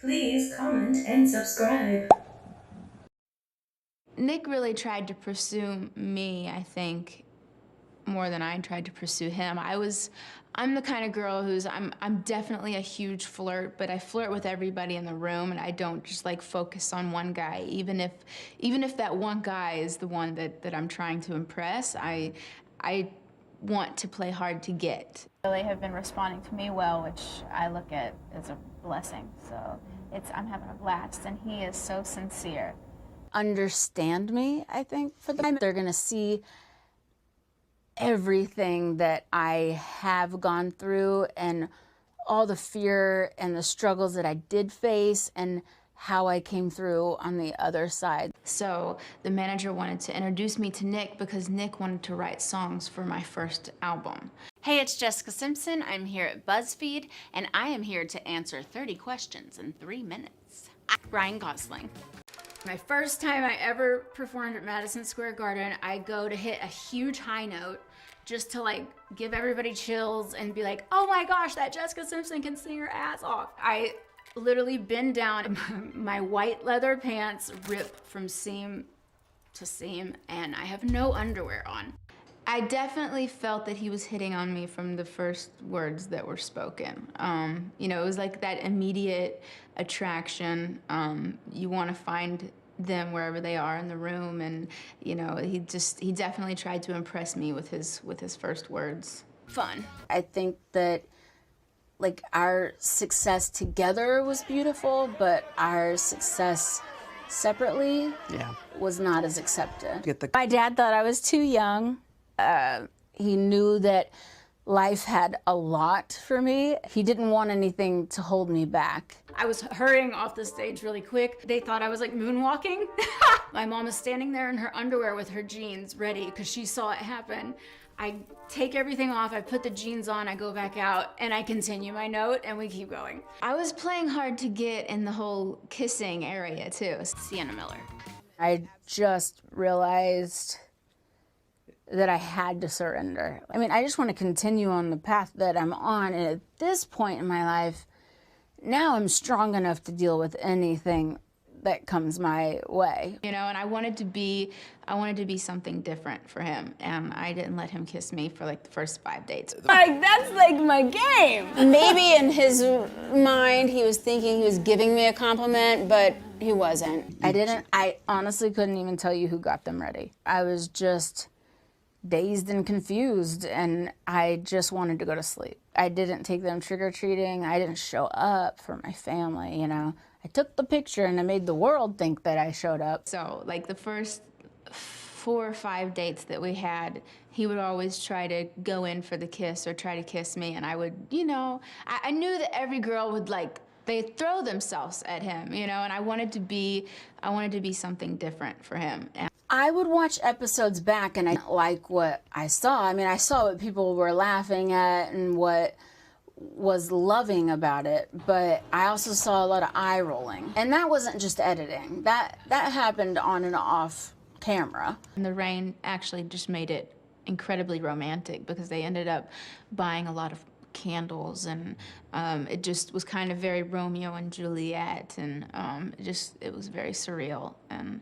Please comment and subscribe. Nick really tried to pursue me, I think, more than I tried to pursue him. I'm the kind of girl I'm definitely a huge flirt, but I flirt with everybody in the room, and I don't just like focus on one guy. Even if that one guy is the one that I'm trying to impress, I want to play hard to get. Really have been responding to me well, which I look at as a blessing. So I'm having a blast, and he is so sincere. Understand me, I think, for the time. They're gonna see everything that I have gone through and all the fear and the struggles that I did face and how I came through on the other side. So the manager wanted to introduce me to Nick because Nick wanted to write songs for my first album. Hey, it's Jessica Simpson. I'm here at BuzzFeed, and I am here to answer 30 questions in 3 minutes. Ryan Gosling. My first time I ever performed at Madison Square Garden, I go to hit a huge high note just to like give everybody chills and be like, oh my gosh, that Jessica Simpson can sing her ass off. I literally bend down, my white leather pants rip from seam to seam, and I have no underwear on. I definitely felt that he was hitting on me from the first words that were spoken. You know, it was like that immediate attraction. You want to find them wherever they are in the room, and you know, he definitely tried to impress me with his first words. Fun. I think that like our success together was beautiful, but our success separately was not as accepted. My dad thought I was too young. He knew that life had a lot for me. He didn't want anything to hold me back. I was hurrying off the stage really quick. They thought I was like moonwalking. My mom is standing there in her underwear with her jeans ready because she saw it happen. I take everything off, I put the jeans on, I go back out, and I continue my note, and we keep going. I was playing hard to get in the whole kissing area too. Sienna Miller. I just realized that I had to surrender. I mean, I just want to continue on the path that I'm on, and at this point in my life, now I'm strong enough to deal with anything that comes my way. You know, and I wanted to be something different for him, and I didn't let him kiss me for like the first 5 dates. Like, that's like my game. Maybe in his mind, he was thinking he was giving me a compliment, but he wasn't. I honestly couldn't even tell you who got them ready. I was just dazed and confused, and I just wanted to go to sleep. I didn't take them trick-or-treating. I didn't show up for my family, you know. I took the picture and I made the world think that I showed up. So like the first 4 or 5 dates that we had, he would always try to go in for the kiss or try to kiss me, and I would, you know, I knew that every girl would like, they'd throw themselves at him, you know, and I wanted to be something different for him. And I would watch episodes back and I didn't like what I saw. I mean, I saw what people were laughing at and what was loving about it, but I also saw a lot of eye rolling. And that wasn't just editing. That happened on and off camera. And the rain actually just made it incredibly romantic because they ended up buying a lot of candles, and it just was kind of very Romeo and Juliet, and it was very surreal. And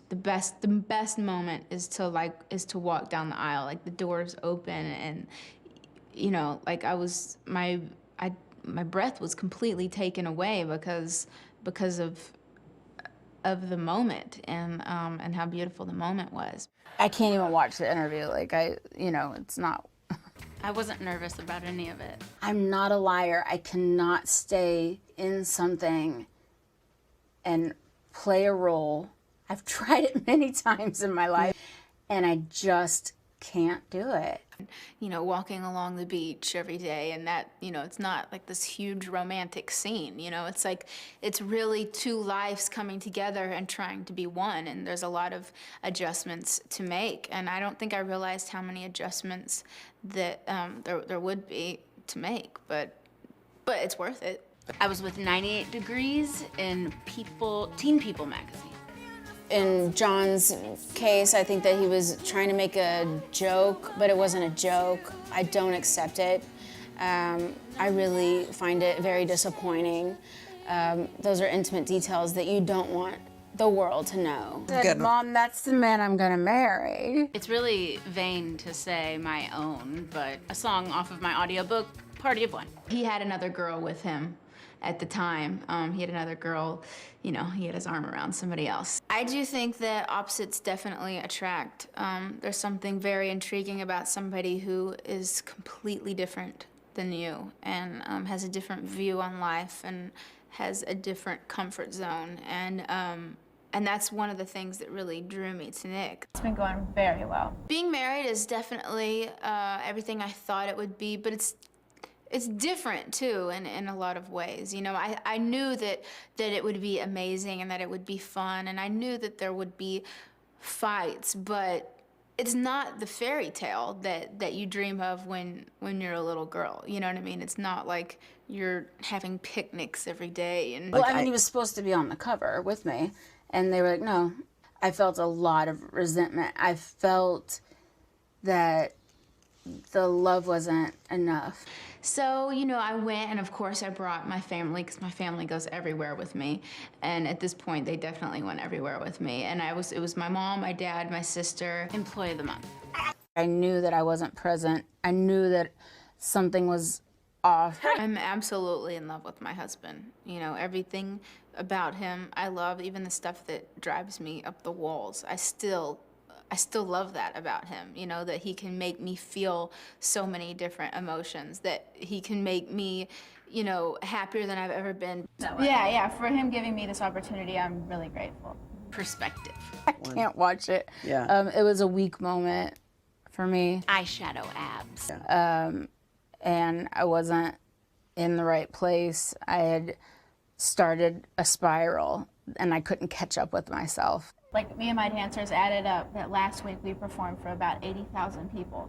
the best moment is to walk down the aisle, like the doors open, and you know, like my breath was completely taken away because of the moment and how beautiful the moment was. I can't even watch the interview. Like it's not. I wasn't nervous about any of it. I'm not a liar. I cannot stay in something and play a role. I've tried it many times in my life, and I just can't do it. You know, walking along the beach every day, and that, you know, it's not like this huge romantic scene, you know, it's like, it's really two lives coming together and trying to be one, and there's a lot of adjustments to make, and I don't think I realized how many adjustments that there would be to make, but it's worth it. I was with 98 Degrees in Teen People magazine. In John's case, I think that he was trying to make a joke, but it wasn't a joke. I don't accept it. I really find it very disappointing. Those are intimate details that you don't want the world to know. Good. Mom, that's the man I'm gonna marry. It's really vain to say my own, but a song off of my audiobook, Party of One. He had another girl with him at the time. He had another girl, you know, he had his arm around somebody else. I do think that opposites definitely attract. There's something very intriguing about somebody who is completely different than you and has a different view on life and has a different comfort zone. And that's one of the things that really drew me to Nick. It's been going very well. Being married is definitely everything I thought it would be, but it's different too in a lot of ways. You know, I knew that it would be amazing and that it would be fun, and I knew that there would be fights, but it's not the fairy tale that you dream of when you're a little girl. You know what I mean? It's not like you're having picnics every day. And well, I mean, he was supposed to be on the cover with me, and they were like, no. I felt a lot of resentment. I felt that the love wasn't enough. So, you know, I went, and of course I brought my family, because my family goes everywhere with me. And at this point, they definitely went everywhere with me. And it was my mom, my dad, my sister. Employee of the month. I knew that I wasn't present. I knew that something was off. I'm absolutely in love with my husband. You know, everything about him I love, even the stuff that drives me up the walls. I still love that about him, you know, that he can make me feel so many different emotions, that he can make me, you know, happier than I've ever been. Yeah, for him giving me this opportunity, I'm really grateful. Perspective. I can't watch it. Yeah. It was a weak moment for me. Eyeshadow abs. And I wasn't in the right place. I had started a spiral, and I couldn't catch up with myself. Like, me and my dancers added up that last week we performed for about 80,000 people.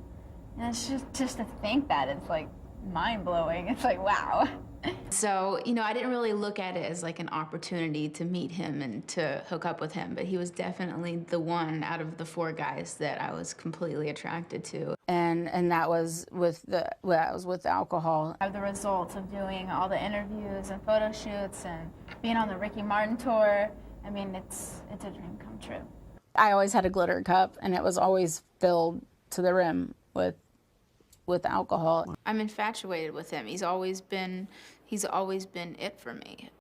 And it's just to think that, it's like mind-blowing. It's like, wow. So, you know, I didn't really look at it as like an opportunity to meet him and to hook up with him, but he was definitely the one out of the 4 guys that I was completely attracted to. And that was with alcohol. The results of doing all the interviews and photo shoots and being on the Ricky Martin tour, I mean, it's a dream come true. I always had a glitter cup, and it was always filled to the rim with alcohol. I'm infatuated with him. He's always been it for me.